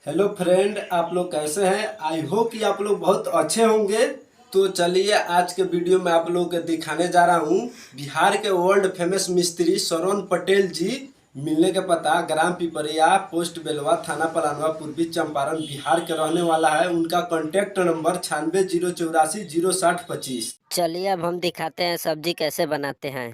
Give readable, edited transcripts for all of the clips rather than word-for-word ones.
Hello friend, आप लोग कैसे हैं। आई होप कि आप लोग बहुत अच्छे होंगे। तो चलिए आज के वीडियो में आप लोग को दिखाने जा रहा हूँ बिहार के वर्ल्ड फेमस मिस्त्री श्रवण पटेल जी। मिलने का पता ग्राम पिपरिया, पोस्ट बेलवा, थाना पलानवा, पूर्वी चंपारण, बिहार के रहने वाला है। उनका कॉन्टैक्ट नंबर 96 084 060 25। चलिए अब हम दिखाते हैं सब्जी कैसे बनाते हैं।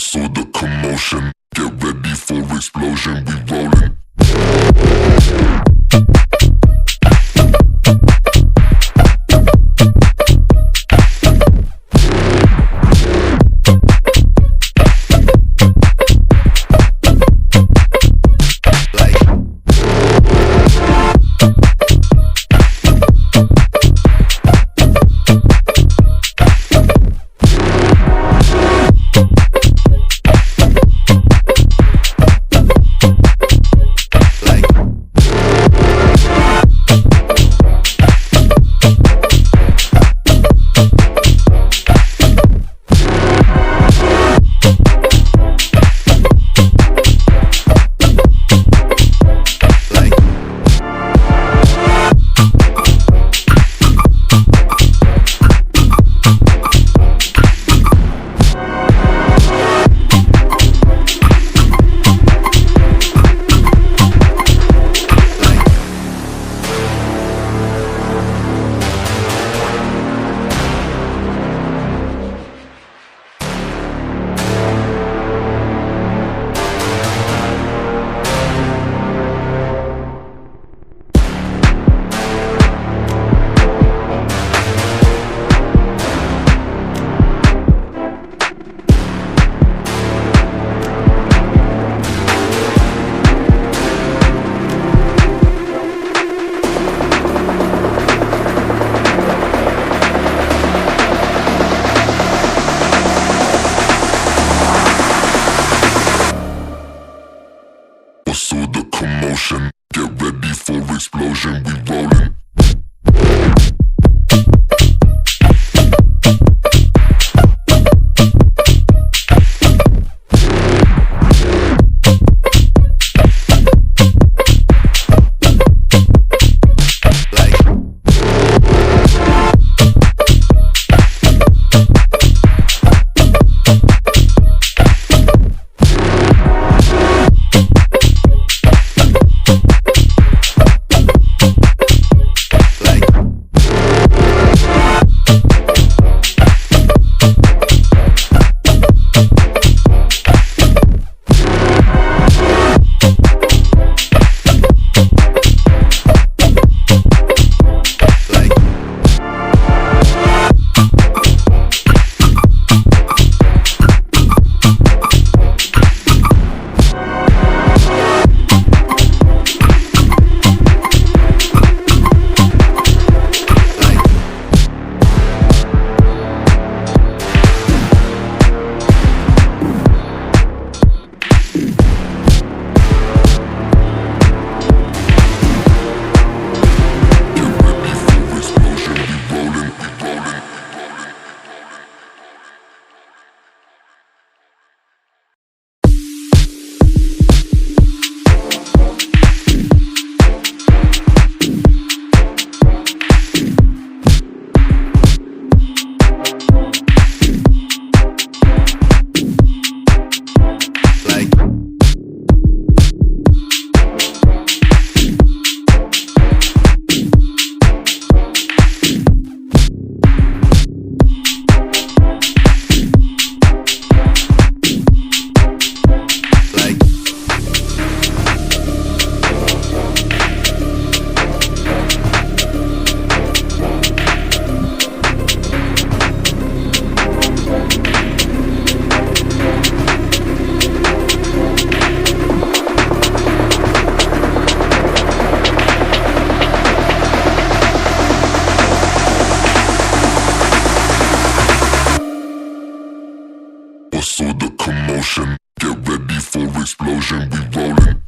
So the commotion, get ready for explosion, we rollin'. So the commotion, get ready for explosion, we rollin'. commotion. Get ready for explosion. We rolling.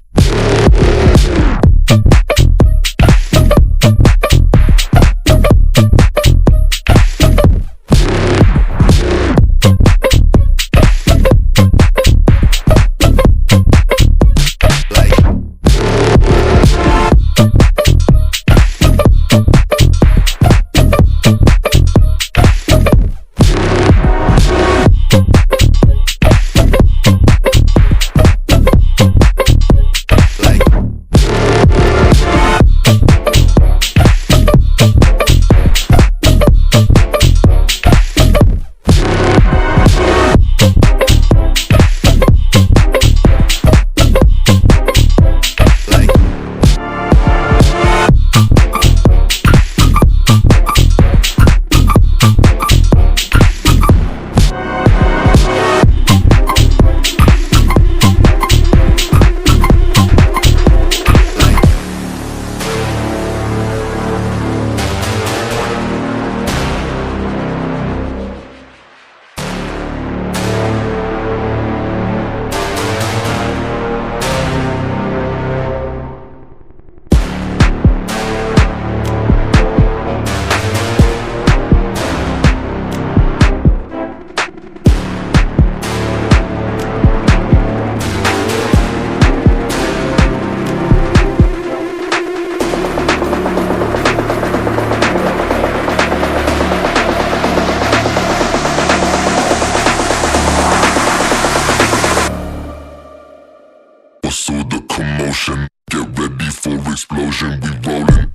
What's all the commotion? Get ready for explosion. We rolling.